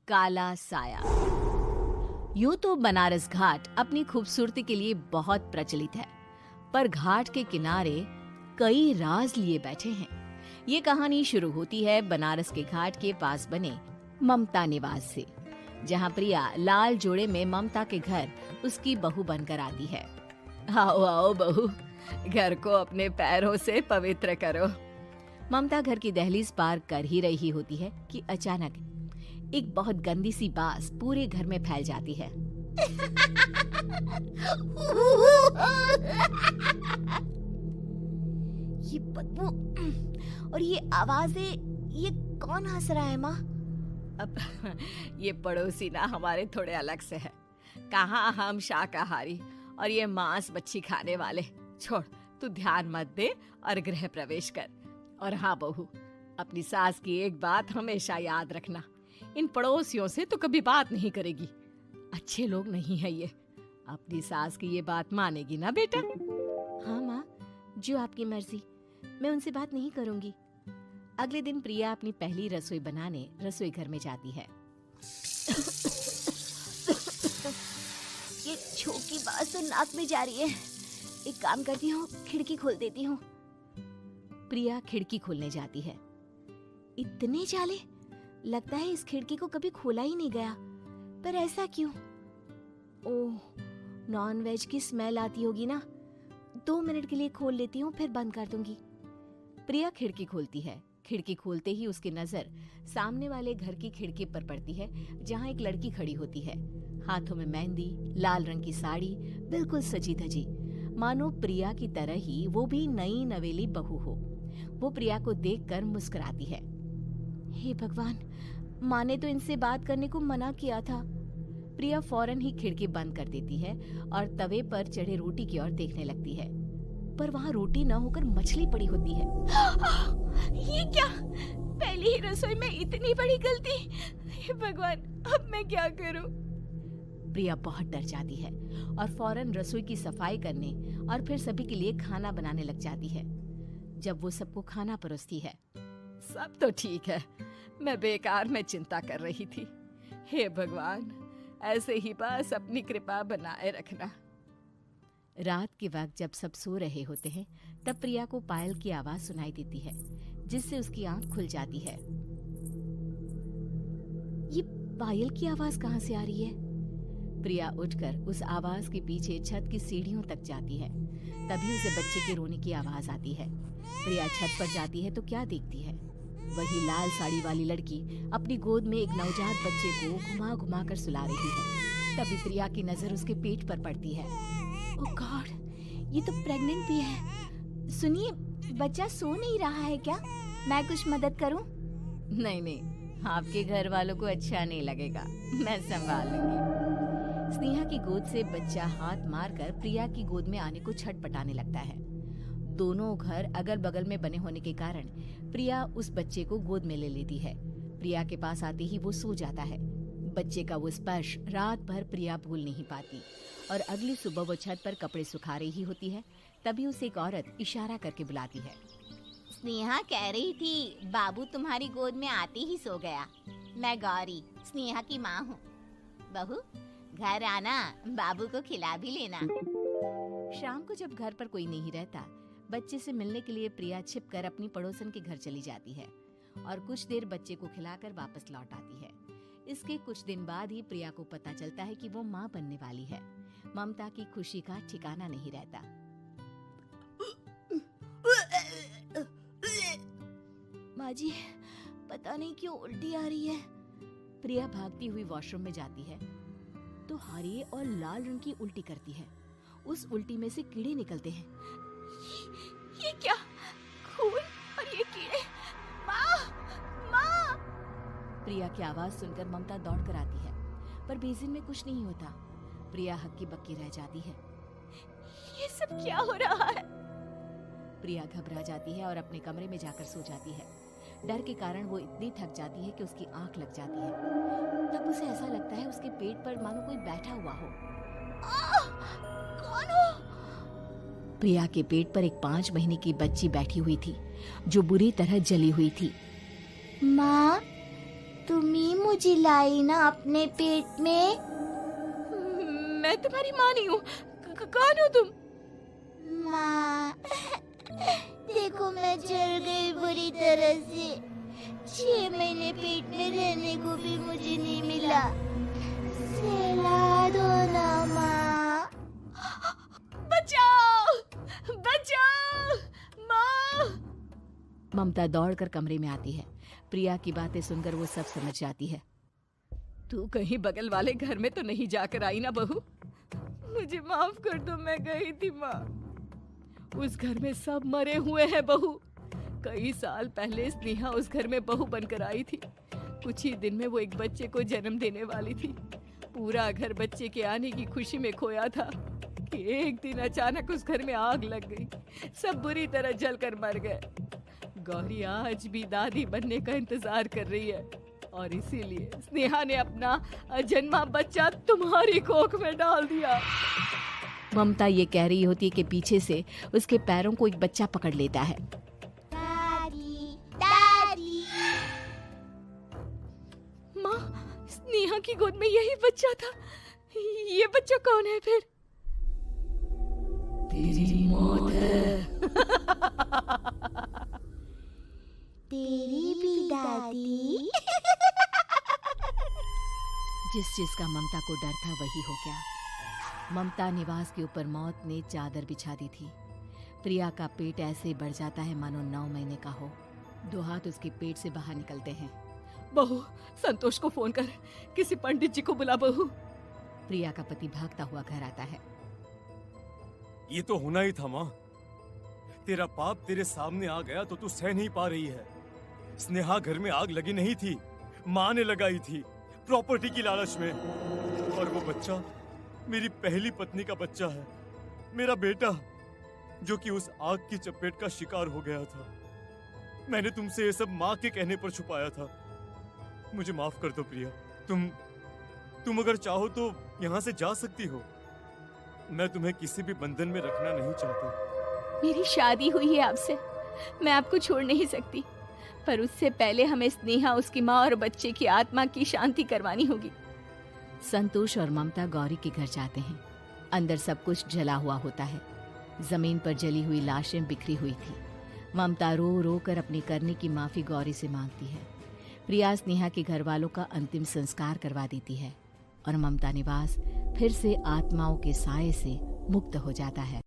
काला साया। यूं तो बनारस घाट अपनी खूबसूरती के लिए बहुत प्रचलित है, पर घाट के किनारे कई राज लिए बैठे हैं। ये कहानी शुरू होती है बनारस के घाट के पास बने ममता निवास से, जहां प्रिया लाल जोड़े में ममता के घर उसकी बहू बनकर आती है। आओ आओ बहू, घर को अपने पैरों से पवित्र करो। ममता घर की दहलीज पार कर ही रही होती है कि अचानक एक बहुत गंदी सी बास पूरे घर में फैल जाती है। ये बदबू और ये आवाजें, ये कौन हंस रहा है माँ? अब ये पड़ोसी ना हमारे थोड़े अलग से है। कहाँ हम शाकाहारी और ये मांस मच्छी खाने वाले। छोड़, तू ध्यान मत दे और गृह प्रवेश कर। और हाँ बहू, अपनी सास की एक बात हमेशा याद रखना, इन पड़ोसियों से तो कभी बात नहीं करेगी। अच्छे लोग नहीं है ये। अपनी सास की ये बात मानेगी ना बेटा? हाँ माँ, जो आपकी मर्जी, मैं उनसे बात नहीं करूंगी। अगले दिन प्रिया अपनी पहली रसोई बनाने रसोई घर में जाती है। ये छोकी बात तो नाक में जा रही है। एक काम करती हूँ, खिड़की खोल देती हूँ। प्रिया खिड़की खोलने जाती है। इतने जाले, लगता है इस खिड़की को कभी खोला ही नहीं गया। पर ऐसा क्यों? ओह, नॉन वेज की स्मेल आती होगी ना। 2 मिनट के लिए खोल लेती हूँ, फिर बंद कर दूंगी। प्रिया खिड़की खोलती है। खिड़की खोलते ही उसकी नजर सामने वाले घर की खिड़की पर पड़ती है, जहाँ एक लड़की खड़ी होती है। हाथों में मेहंदी, लाल रंग की साड़ी, बिल्कुल सजी धजी, मानो प्रिया की तरह ही वो भी नई नवेली बहू हो। वो प्रिया को देखकर मुस्कुराती है। हे भगवान, माँ ने तो इनसे बात करने को मना किया था। प्रिया फौरन ही खिड़की बंद कर देती है और तवे पर चढ़े रोटी की ओर देखने लगती है, पर वहाँ रोटी न होकर मछली पड़ी होती है। ये क्या? पहली ही रसोई में इतनी बड़ी गलती। हे भगवान, अब मैं क्या करूं? प्रिया बहुत डर जाती है और फौरन रसोई की सफाई करने और फिर सभी के लिए खाना बनाने लग जाती है। जब वो सबको खाना परोसती है, सब तो ठीक है, मैं बेकार में चिंता कर रही थी। हे भगवान, ऐसे ही बस अपनी कृपा बनाए रखना। रात के वक्त जब सब सो रहे होते हैं, तब प्रिया को पायल की आवाज सुनाई देती है, जिससे उसकी आंख खुल जाती है। ये पायल की आवाज कहाँ से आ रही है? प्रिया उठकर उस आवाज के पीछे छत की सीढ़ियों तक जाती है। तभी उसे बच्चे के रोने की आवाज आती है। प्रिया छत पर जाती है तो क्या देखती है? वही लाल साड़ी वाली लड़की अपनी गोद में एक नवजात बच्चे को घुमा घुमा कर सुला रही है। तभी प्रिया की नजर उसके पेट पर पड़ती है। ओह गॉड, ये तो प्रेग्नेंट भी है। सुनिए, बच्चा सो नहीं रहा है क्या? मैं कुछ मदद करूं? नहीं नहीं, आपके घर वालों को अच्छा नहीं लगेगा, मैं संभाल लूंगी। स्नेहा की गोद से बच्चा हाथ मारकर प्रिया की गोद में आने को छटपटाने लगता है। दोनों घर अगल बगल में बने होने के कारण प्रिया उस बच्चे को गोद में ले लेती है। प्रिया के पास आते ही वो सो जाता है। बच्चे का वो स्पर्श रात भर प्रिया भूल नहीं पाती और अगली सुबह वो छत पर कपड़े सुखा रही होती है। तभी उसे एक औरत इशारा करके बुलाती है। स्नेहा कह रही थी बाबू तुम्हारी गोद में आते ही सो गया। मैं गौरी, स्नेहा की माँ हूँ। बहू, घर आना, बाबू को खिला भी लेना। शाम को जब घर पर कोई नहीं रहता, बच्चे से मिलने के लिए प्रिया छिपकर अपनी पड़ोसन के घर चली जाती है और कुछ देर बच्चे को खिलाकर वापस लौट आती है। इसके कुछ दिन बाद ही प्रिया को पता चलता है कि वो माँ बनने वाली है। ममता की खुशी का ठिकाना नहीं रहता। माँ जी, पता नहीं क्यों उल्टी आ रही है। प्रिया भागती हुई वॉशरूम में जाती है तो हरे और लाल रंग की उल्टी करती है। उस उल्टी में से कीड़े निकलते हैं। ये क्या? खून और ये कीड़े! माँ! माँ! प्रिया की आवाज सुनकर ममता दौड़ कर आती है, पर बेसिन में कुछ नहीं होता। प्रिया हक्की बक्की रह जाती है। ये सब क्या हो रहा है? प्रिया घबरा जाती है और अपने कमरे में जाकर सो जाती है। डर के कारण वो इतनी थक जाती है कि उसकी आंख लग जाती है। तब उसे ऐसा लगता है उसके पेट पर मानो कोई बैठा हुआ हो। कौन हो? प्रिया के पेट पर एक 5 महीने की बच्ची बैठी हुई थी, जो बुरी तरह जली हुई थी। माँ, तुम ही मुझे लाई ना अपने पेट में। मैं तुम्हारी माँ नहीं हूँ। कौन हो तुम? माँ, देखो मैं जल गई बुरी तरह से। 6 महीने पेट में रहने को भी मुझे नहीं मिला। सहला दो ना माँ। बचाओ, बचाओ, माँ! ममता दौड़कर कमरे में आती है। प्रिया की बातें सुनकर वो सब समझ जाती है। तू कहीं बगल वाले घर में तो नहीं जाकर आई ना बहू? मुझे माफ कर दो, मैं गई थी माँ। उस घर में सब मरे हुए हैं बहू। कई साल पहले स्नेहा उस घर में बहू बनकर आई थी। कुछ ही दिन में वो एक बच्चे को जन्म देने वाली थी। पूरा घर बच्चे के आने की खुशी में खोया था कि एक दिन अचानक उस घर में आग लग गई। सब बुरी तरह जलकर मर गए। गौरी आज भी दादी बनने का इंतजार कर रही है और इसीलिए स्नेहा ने अपना अजन्मा बच्चा तुम्हारी कोख में डाल दिया। ममता ये कह रही होती है कि पीछे से उसके पैरों को एक बच्चा पकड़ लेता है। दादी, दादी। माँ, स्नेहा की गोद में यही बच्चा था। ये बच्चा कौन है फिर? तेरी मौत है। तेरी भी दादी। जिस चीज का ममता को डर था वही हो गया। ममता निवास के ऊपर मौत ने चादर बिछा दी थी। प्रिया का पेट ऐसे बढ़ जाता है मानो 9 महीने का हो। 2 हाथ उसके पेट से बाहर निकलते हैं। बहू, संतोष को फोन कर, किसी पंडित जी को बुला बहू। प्रिया का पति भागता हुआ घर आता है। ये तो होना ही था माँ। तेरा पाप तेरे सामने आ गया तो तू सह नहीं पा रही है। स्नेहा घर में आग लगी नहीं थी, माँ ने लगाई थी, प्रॉपर्टी की लालच में। और वो बच्चा मेरी पहली पत्नी का बच्चा है, मेरा बेटा, जो कि उस आग की चपेट का शिकार हो गया था। मैंने तुमसे ये सब माँ के कहने पर छुपाया था। मुझे माफ कर दो प्रिया। तुम अगर चाहो तो यहाँ से जा सकती हो। मैं तुम्हें किसी भी बंधन में रखना नहीं चाहता। मेरी शादी हुई है आपसे, मैं आपको छोड़ नहीं सकती, पर उससे पहले हमें स्नेहा, उसकी माँ और बच्चे की आत्मा की शांति करवानी होगी। संतोष और ममता गौरी के घर जाते हैं। अंदर सब कुछ जला हुआ होता है। जमीन पर जली हुई लाशें बिखरी हुई थी। ममता रो रो कर अपनी करने की माफी गौरी से मांगती है। प्रिया स्नेहा के घर वालों का अंतिम संस्कार करवा देती है और ममता निवास फिर से आत्माओं के साए से मुक्त हो जाता है।